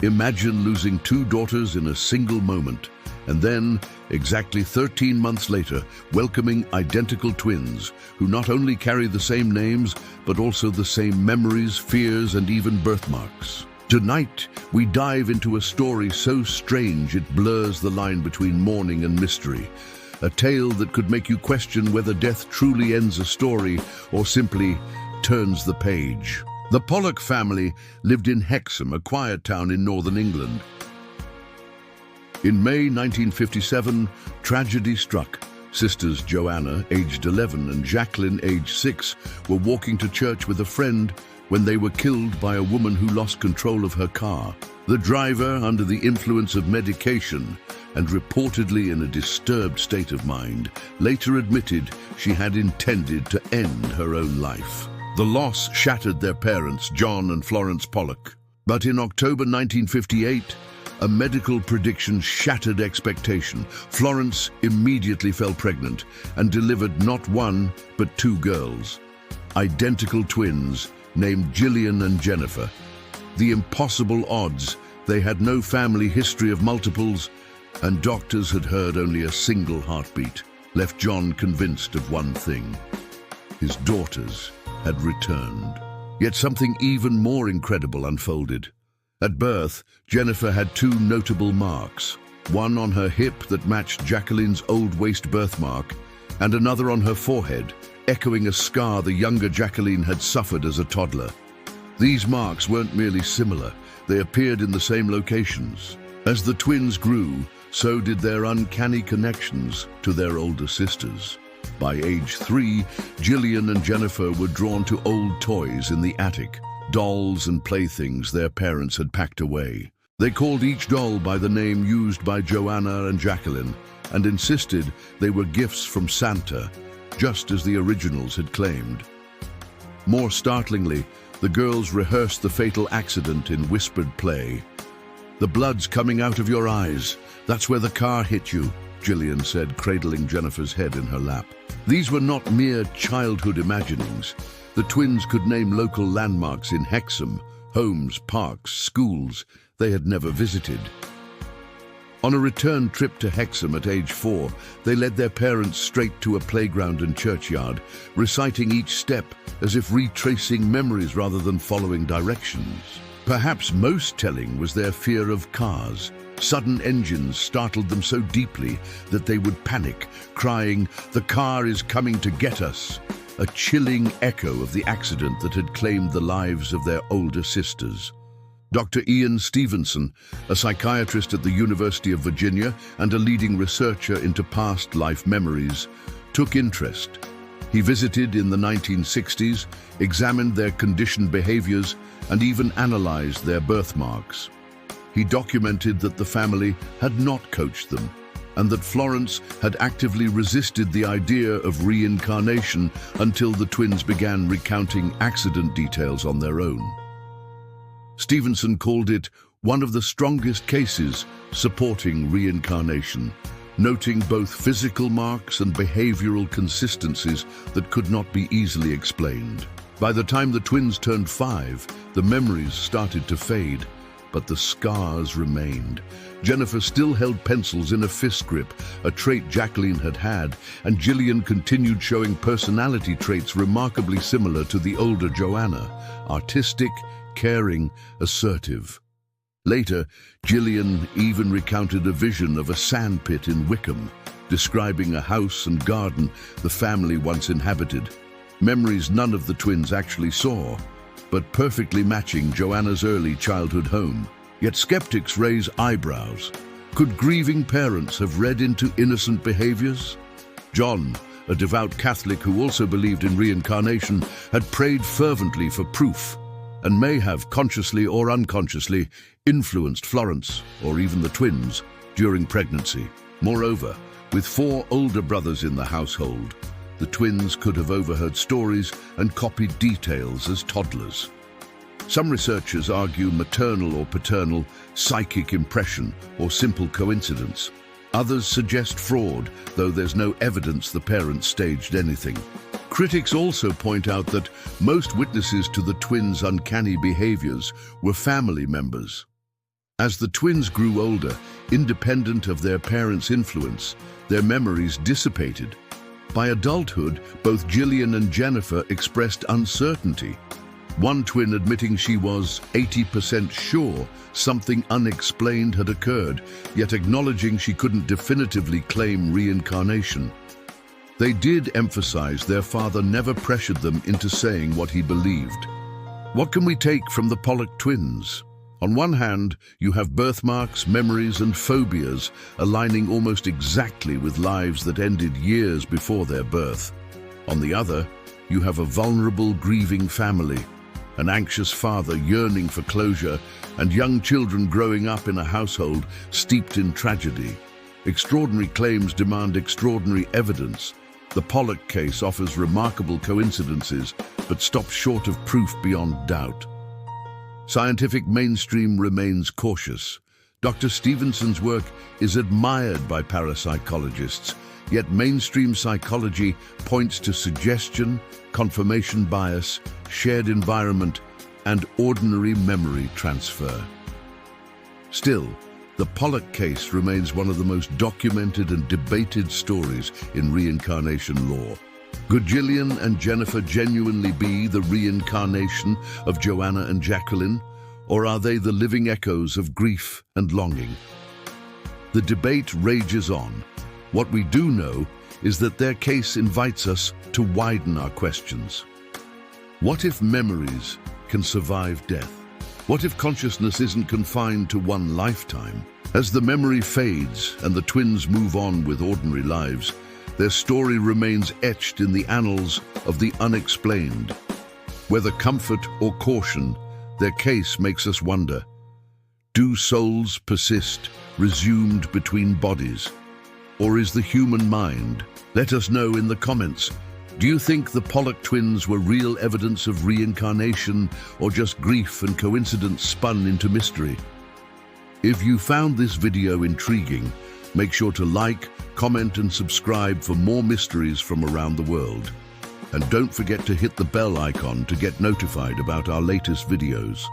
Imagine losing two daughters in a single moment, and then, exactly 13 months later, welcoming identical twins who not only carry the same names, but also the same memories, fears, and even birthmarks. Tonight, we dive into a story so strange it blurs the line between mourning and mystery. A tale that could make you question whether death truly ends a story or simply turns the page. The Pollock family lived in Hexham, a quiet town in northern England. In May 1957, tragedy struck. Sisters Joanna, aged 11, and Jacqueline, aged 6, were walking to church with a friend when they were killed by a woman who lost control of her car. The driver, under the influence of medication and reportedly in a disturbed state of mind, later admitted she had intended to end her own life. The loss shattered their parents, John and Florence Pollock. But in October 1958, a medical prediction shattered expectation. Florence immediately fell pregnant and delivered not one, but two girls. Identical twins named Gillian and Jennifer. The impossible odds: they had no family history of multiples, and doctors had heard only a single heartbeat, left John convinced of one thing: his daughters had returned. Yet something even more incredible unfolded. At birth, Jennifer had two notable marks, one on her hip that matched Jacqueline's old waist birthmark, and another on her forehead, echoing a scar the younger Jacqueline had suffered as a toddler. These marks weren't merely similar, they appeared in the same locations. As the twins grew, so did their uncanny connections to their older sisters. By age 3, Gillian and Jennifer were drawn to old toys in the attic, dolls and playthings their parents had packed away. They called each doll by the name used by Joanna and Jacqueline, and insisted they were gifts from Santa, just as the originals had claimed. More startlingly, the girls rehearsed the fatal accident in whispered play. "The blood's coming out of your eyes. That's where the car hit you," Gillian said, cradling Jennifer's head in her lap. These were not mere childhood imaginings. The twins could name local landmarks in Hexham, homes, parks, schools they had never visited. On a return trip to Hexham at age 4, they led their parents straight to a playground and churchyard, reciting each step as if retracing memories rather than following directions. Perhaps most telling was their fear of cars. Sudden engines startled them so deeply that they would panic, crying, "The car is coming to get us," a chilling echo of the accident that had claimed the lives of their older sisters. Dr. Ian Stevenson, a psychiatrist at the University of Virginia and a leading researcher into past life memories, took interest. He visited in the 1960s, examined their conditioned behaviors, and even analyzed their birthmarks. He documented that the family had not coached them, and that Florence had actively resisted the idea of reincarnation until the twins began recounting accident details on their own. Stevenson called it one of the strongest cases supporting reincarnation, noting both physical marks and behavioral consistencies that could not be easily explained. By the time the twins turned 5, the memories started to fade, but the scars remained. Jennifer still held pencils in a fist grip, a trait Jacqueline had had, and Gillian continued showing personality traits remarkably similar to the older Joanna: artistic, caring, assertive. Later, Gillian even recounted a vision of a sandpit in Wickham, describing a house and garden the family once inhabited. Memories none of the twins actually saw, but perfectly matching Joanna's early childhood home. Yet skeptics raise eyebrows. Could grieving parents have read into innocent behaviors? John, a devout Catholic who also believed in reincarnation, had prayed fervently for proof, and may have, consciously or unconsciously, influenced Florence, or even the twins, during pregnancy. Moreover, with 4 older brothers in the household, the twins could have overheard stories and copied details as toddlers. Some researchers argue maternal or paternal psychic impression or simple coincidence. Others suggest fraud, though there's no evidence the parents staged anything. Critics also point out that most witnesses to the twins' uncanny behaviors were family members. As the twins grew older, independent of their parents' influence, their memories dissipated. By adulthood, both Gillian and Jennifer expressed uncertainty. One twin admitting she was 80% sure something unexplained had occurred, yet acknowledging she couldn't definitively claim reincarnation. They did emphasize their father never pressured them into saying what he believed. What can we take from the Pollock twins? On one hand, you have birthmarks, memories, and phobias aligning almost exactly with lives that ended years before their birth. On the other, you have a vulnerable, grieving family, an anxious father yearning for closure, and young children growing up in a household steeped in tragedy. Extraordinary claims demand extraordinary evidence. The Pollock case offers remarkable coincidences, but stops short of proof beyond doubt. Scientific mainstream remains cautious. Dr. Stevenson's work is admired by parapsychologists, yet mainstream psychology points to suggestion, confirmation bias, shared environment, and ordinary memory transfer. Still, the Pollock case remains one of the most documented and debated stories in reincarnation lore. Could Gillian and Jennifer genuinely be the reincarnation of Joanna and Jacqueline, or are they the living echoes of grief and longing? The debate rages on. What we do know is that their case invites us to widen our questions. What if memories can survive death? What if consciousness isn't confined to one lifetime? As the memory fades and the twins move on with ordinary lives, their story remains etched in the annals of the unexplained. Whether comfort or caution, their case makes us wonder. Do souls persist, resumed between bodies? Or is the human mind? Let us know in the comments. Do you think the Pollock twins were real evidence of reincarnation, or just grief and coincidence spun into mystery? If you found this video intriguing, make sure to like, comment and subscribe for more mysteries from around the world. And don't forget to hit the bell icon to get notified about our latest videos.